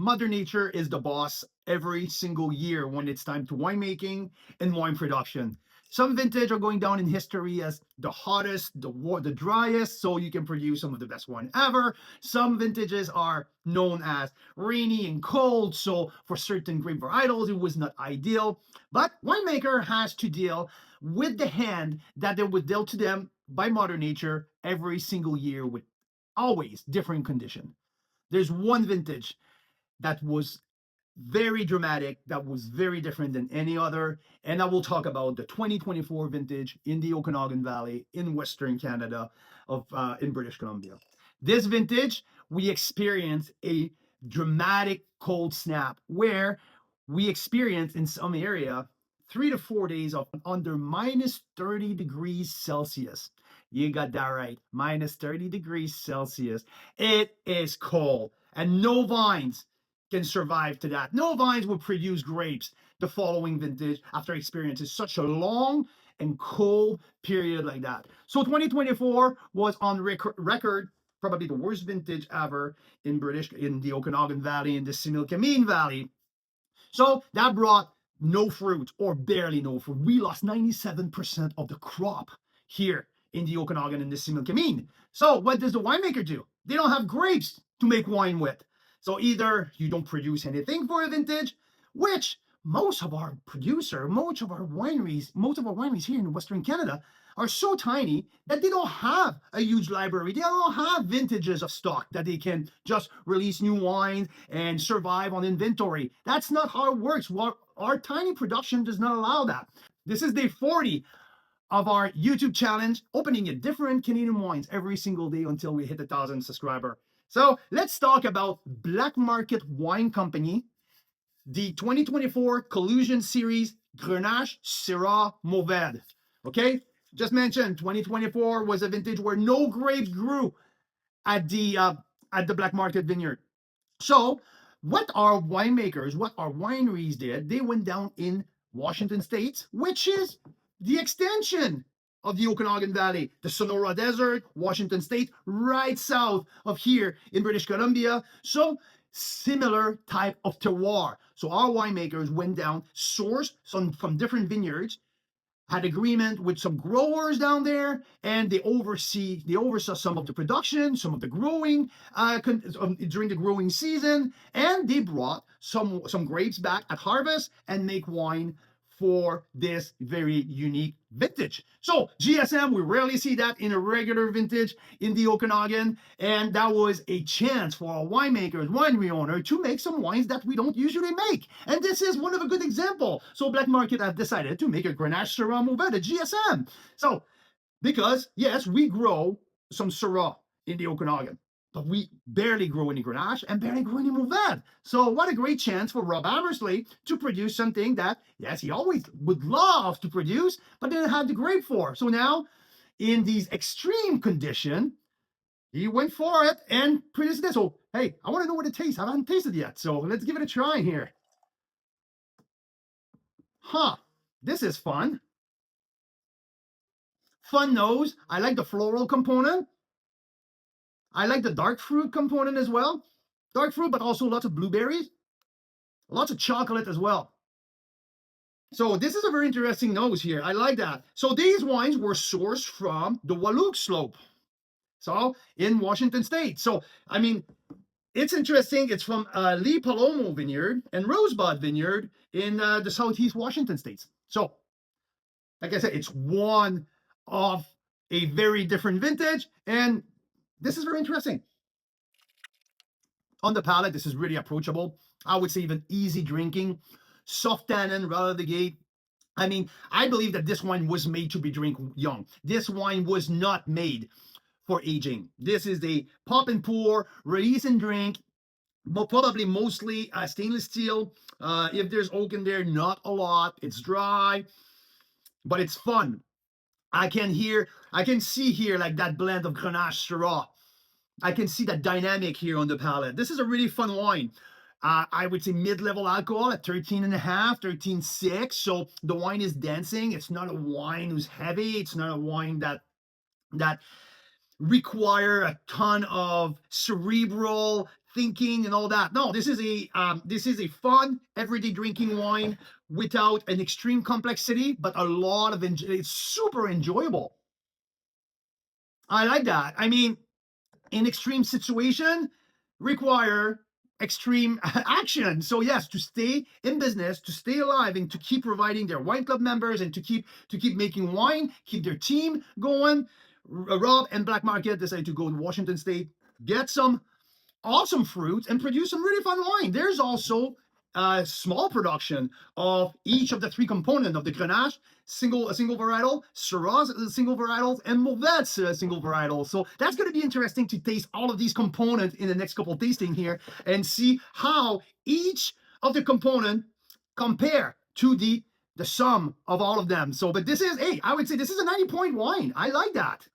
Mother Nature is the boss every single year when it's time to winemaking and wine production. Some vintage are going down in history as the hottest, the driest, so you can produce some of the best wine ever. Some vintages are known as rainy and cold, so for certain grape varietals, it was not ideal. But winemaker has to deal with the hand that they was dealt to them by Mother Nature every single year with always different condition. There's one vintage that was very dramatic, that was very different than any other. And I will talk about the 2024 vintage in the Okanagan Valley in Western Canada in British Columbia. This vintage, we experienced a dramatic cold snap where we experienced in some area 3 to 4 days of under minus 30 degrees Celsius. You got that right, minus 30 degrees Celsius. It is cold and no vines can survive to that. No vines will produce grapes the following vintage after experiencing such a long and cold period like that. So 2024 was on record probably the worst vintage ever in the Okanagan Valley, in the Similkameen Valley. So that brought no fruit or barely no fruit. We lost 97% of the crop here in the Okanagan and the Similkameen. So what does the winemaker do? They don't have grapes to make wine with. So either you don't produce anything for a vintage, which most of our wineries here in Western Canada are so tiny that they don't have a huge library. They don't have vintages of stock that they can just release new wines and survive on inventory. That's not how it works. Our tiny production does not allow that. This is day 40 of our YouTube challenge, opening a different Canadian wines every single day until we hit 1,000 subscribers. So let's talk about Black Market Wine Company, the 2024 Collusion Series Grenache, Syrah, Mourvèdre. Okay, just mentioned 2024 was a vintage where no grapes grew at the Black Market Vineyard. So what our wineries did, they went down in Washington State, which is the extension of the Okanagan Valley, the Sonora Desert, Washington State, right south of here in British Columbia. So similar type of terroir. So our winemakers went down, sourced some from different vineyards, had agreement with some growers down there, and they oversaw some of the production, some of the growing during the growing season, and they brought some grapes back at harvest and make wine for this very unique vintage. So GSM, we rarely see that in a regular vintage in the Okanagan, and that was a chance for our winemakers, winery owner, to make some wines that we don't usually make. And this is one of a good example. So Black Market have decided to make a Grenache Syrah Mourvèdre, GSM. So because yes, we grow some Syrah in the Okanagan, but we barely grow any Grenache and barely grow any Mourvèdre. So what a great chance for Rob Hammersley to produce something that, yes, he always would love to produce, but didn't have the grape for. So now, in these extreme conditions, he went for it and produced this. So, hey, I want to know what it tastes. I haven't tasted it yet. So let's give it a try here. This is fun. Fun nose. I like the floral component. I like the dark fruit component as well. Dark fruit, but also lots of blueberries. Lots of chocolate as well. So this is a very interesting nose here. I like that. So these wines were sourced from the Wahluke Slope. So in Washington State. So, I mean, it's interesting. It's from Lee Palomo Vineyard and Rosebud Vineyard in the Southeast Washington states. So, like I said, it's one of a very different vintage, and this is very interesting. On the palate, this is really approachable. I would say even easy drinking, soft tannin right out of the gate. I mean, I believe that this wine was made to be drink young. This wine was not made for aging. This is a pop and pour, release and drink, probably mostly stainless steel. If there's oak in there, not a lot. It's dry, but it's fun. I can see here like that blend of Grenache Syrah. I can see that dynamic here on the palate. This is a really fun wine. I would say mid-level alcohol at 13.5, 13.6. So the wine is dancing. It's not a wine who's heavy. It's not a wine that require a ton of cerebral thinking and all that. No, this is a fun everyday drinking wine without an extreme complexity, but a lot of it's super enjoyable. I like that. I mean, in extreme situation require extreme action. So yes, to stay in business, to stay alive, and to keep providing their wine club members, and to keep making wine, keep their team going. Rob and Black Market decided to go to Washington State, get some awesome fruits, and produce some really fun wine. There's also a small production of each of the three components of the Grenache, a single varietal, Syrah single varietals, and Mourvèdre single varietal. So that's going to be interesting to taste all of these components in the next couple tasting here and see how each of the component compare to the sum of all of them. So, but this is, hey, I would say this is a 90-point wine. I like that.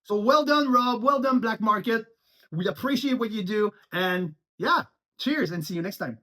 So well done, Rob. Well done, Black Market. We appreciate what you do. And yeah, cheers and see you next time.